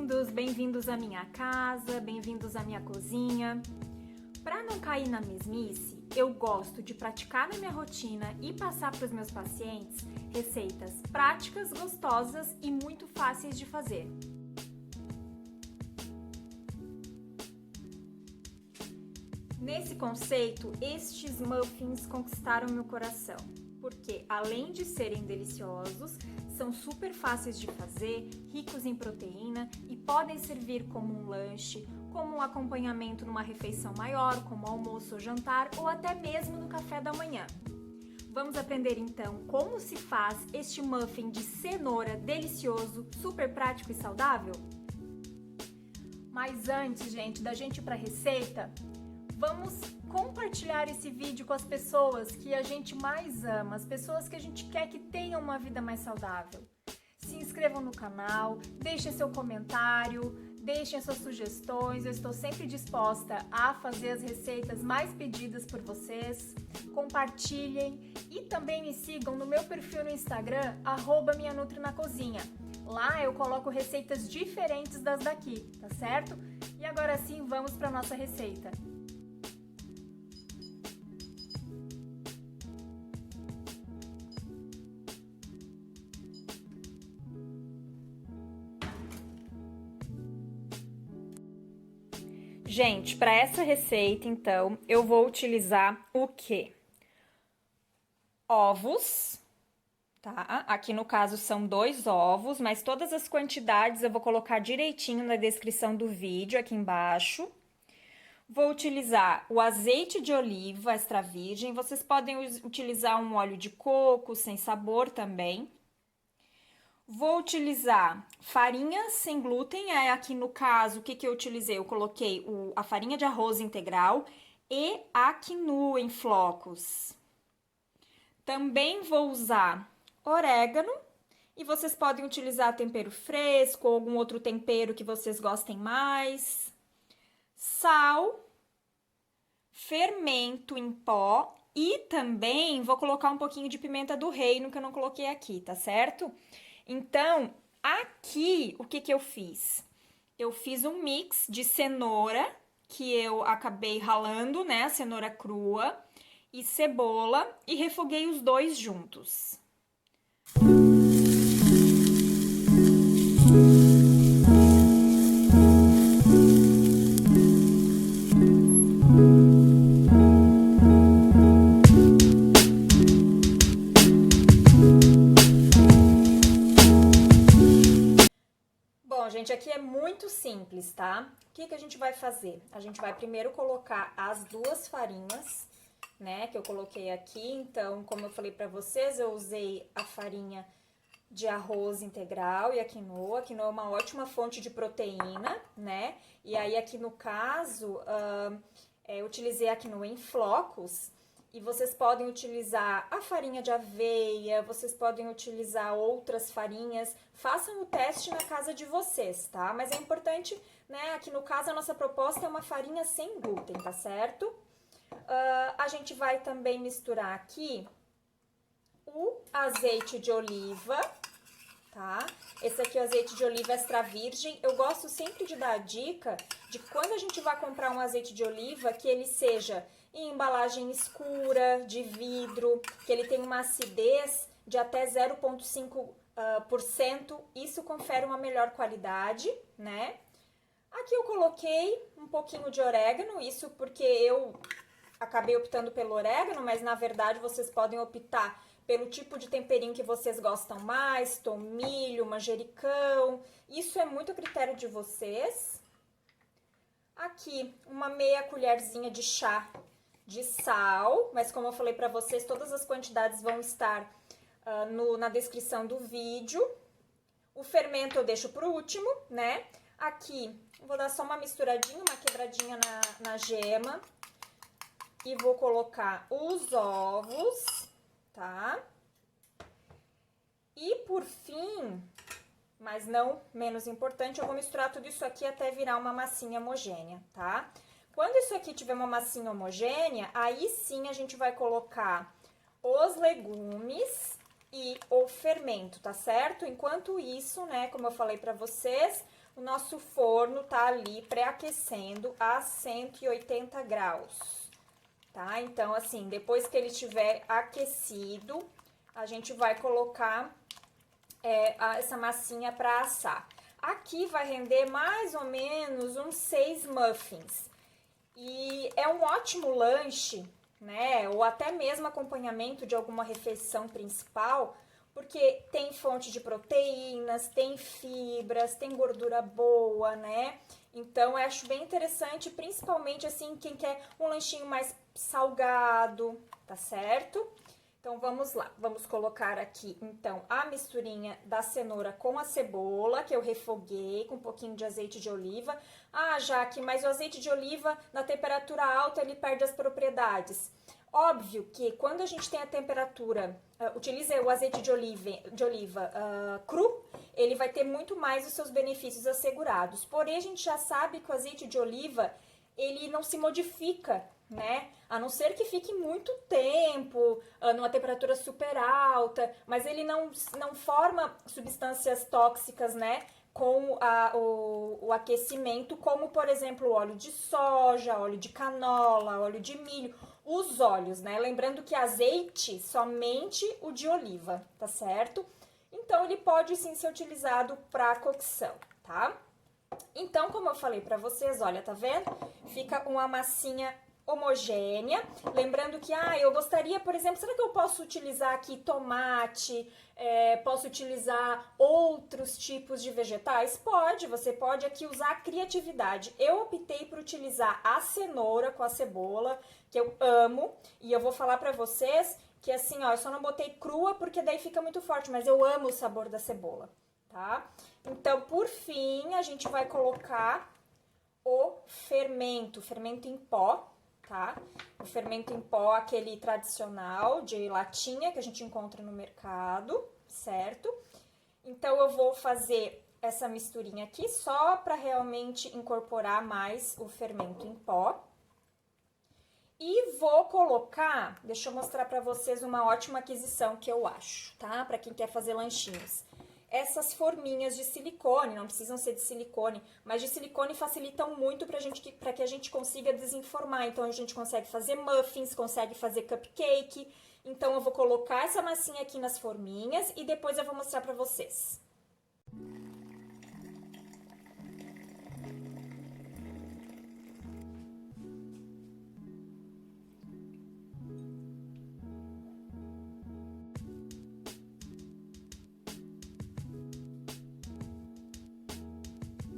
bem-vindos à minha casa, bem-vindos à minha cozinha. Para não cair na mesmice, eu gosto de praticar na minha rotina e passar para os meus pacientes receitas práticas, gostosas e muito fáceis de fazer. Nesse conceito, estes muffins conquistaram meu coração, porque além de serem deliciosos, são super fáceis de fazer, ricos em proteína e podem servir como um lanche, como um acompanhamento numa refeição maior, como almoço ou jantar, ou até mesmo no café da manhã. Vamos aprender então como se faz este muffin de cenoura delicioso, super prático e saudável? Mas antes, gente, da gente ir para a receita, vamos compartilhar esse vídeo com as pessoas que a gente mais ama, as pessoas que a gente quer que tenham uma vida mais saudável. Se inscrevam no canal, deixem seu comentário, deixem suas sugestões, eu estou sempre disposta a fazer as receitas mais pedidas por vocês. Compartilhem e também me sigam no meu perfil no Instagram, @minhanutrinacozinha. Lá eu coloco receitas diferentes das daqui, tá certo? E agora sim, vamos para nossa receita. Gente, para essa receita, então, eu vou utilizar o quê? Ovos, tá? Aqui no caso são 2 ovos, mas todas as quantidades eu vou colocar direitinho na descrição do vídeo aqui embaixo. Vou utilizar o azeite de oliva extra virgem, vocês podem utilizar um óleo de coco sem sabor também. Vou utilizar farinha sem glúten, aqui no caso, o que eu utilizei? Eu coloquei a farinha de arroz integral e a quinoa em flocos. Também vou usar orégano e vocês podem utilizar tempero fresco ou algum outro tempero que vocês gostem mais. Sal, fermento em pó e também vou colocar um pouquinho de pimenta do reino que eu não coloquei aqui, tá certo? Então, aqui, o que eu fiz? Eu fiz um mix de cenoura, que eu acabei ralando, né, a cenoura crua, e cebola, e refoguei os dois juntos. Gente, aqui é muito simples, tá? O que a gente vai fazer? A gente vai primeiro colocar as 2 farinhas, né, que eu coloquei aqui. Então, como eu falei pra vocês, eu usei a farinha de arroz integral e a quinoa. A quinoa é uma ótima fonte de proteína, né? E aí, aqui no caso, eu utilizei a quinoa em flocos. E vocês podem utilizar a farinha de aveia, vocês podem utilizar outras farinhas. Façam o teste na casa de vocês, tá? Mas é importante, né? Aqui no caso, a nossa proposta é uma farinha sem glúten, tá certo? A gente vai também misturar aqui o azeite de oliva, tá? Esse aqui é o azeite de oliva extra virgem. Eu gosto sempre de dar a dica de quando a gente vai comprar um azeite de oliva, que ele seja em embalagem escura, de vidro, que ele tem uma acidez de até 0,5%, isso confere uma melhor qualidade, né? Aqui eu coloquei um pouquinho de orégano, isso porque eu acabei optando pelo orégano, mas na verdade vocês podem optar pelo tipo de temperinho que vocês gostam mais, tomilho, manjericão, isso é muito a critério de vocês. Aqui, uma meia colherzinha de chá de sal, mas como eu falei para vocês, todas as quantidades vão estar na descrição do vídeo. O fermento eu deixo pro último, né? Aqui, vou dar só uma misturadinha, uma quebradinha na gema. E vou colocar os ovos, tá? E por fim, mas não menos importante, eu vou misturar tudo isso aqui até virar uma massinha homogênea, tá? Quando isso aqui tiver uma massinha homogênea, aí sim a gente vai colocar os legumes e o fermento, tá certo? Enquanto isso, né, como eu falei pra vocês, o nosso forno tá ali pré-aquecendo a 180 graus, tá? Então, assim, depois que ele estiver aquecido, a gente vai colocar essa massinha para assar. Aqui vai render mais ou menos uns 6 muffins. E é um ótimo lanche, né? Ou até mesmo acompanhamento de alguma refeição principal, porque tem fonte de proteínas, tem fibras, tem gordura boa, né? Então, eu acho bem interessante, principalmente assim, quem quer um lanchinho mais salgado, tá certo? Então, vamos lá. Vamos colocar aqui, então, a misturinha da cenoura com a cebola, que eu refoguei com um pouquinho de azeite de oliva. Ah, Jaque, mas o azeite de oliva, na temperatura alta, ele perde as propriedades. Óbvio que quando a gente tem a temperatura, utiliza o azeite de oliva cru, ele vai ter muito mais os seus benefícios assegurados. Porém, a gente já sabe que o azeite de oliva, ele não se modifica, né? A não ser que fique muito tempo numa temperatura super alta, mas ele não forma substâncias tóxicas, né? Com o aquecimento, como, por exemplo, óleo de soja, óleo de canola, óleo de milho, os óleos, né? Lembrando que azeite, somente o de oliva, tá certo? Então, ele pode sim ser utilizado para cocção, tá? Então, como eu falei para vocês, olha, tá vendo? Fica uma massinha homogênea. Lembrando que, eu gostaria, por exemplo, será que eu posso utilizar aqui tomate, posso utilizar outros tipos de vegetais? Pode, você pode aqui usar a criatividade. Eu optei por utilizar a cenoura com a cebola, que eu amo, e eu vou falar pra vocês que assim, ó, eu só não botei crua porque daí fica muito forte, mas eu amo o sabor da cebola, tá? Então, por fim, a gente vai colocar o fermento em pó, tá? O fermento em pó, aquele tradicional de latinha que a gente encontra no mercado, certo? Então, eu vou fazer essa misturinha aqui só para realmente incorporar mais o fermento em pó. E vou colocar, deixa eu mostrar para vocês uma ótima aquisição que eu acho, tá? Para quem quer fazer lanchinhos. Essas forminhas de silicone, não precisam ser de silicone, mas de silicone facilitam muito para que a gente consiga desenformar. Então, a gente consegue fazer muffins, consegue fazer cupcake. Então, eu vou colocar essa massinha aqui nas forminhas e depois eu vou mostrar para vocês.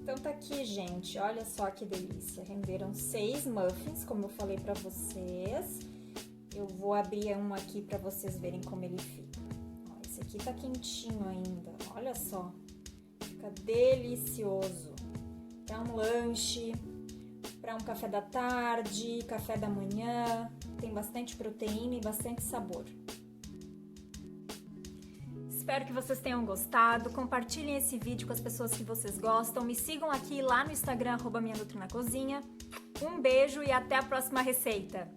Então tá aqui, gente, olha só que delícia, renderam 6 muffins, como eu falei pra vocês. Eu vou abrir um aqui pra vocês verem como ele fica. Ó, esse aqui tá quentinho ainda, olha só, fica delicioso. Pra um lanche, pra um café da tarde, café da manhã, tem bastante proteína e bastante sabor. Espero que vocês tenham gostado, compartilhem esse vídeo com as pessoas que vocês gostam, me sigam aqui lá no Instagram, @minhanutrinacozinha. Um beijo e até a próxima receita!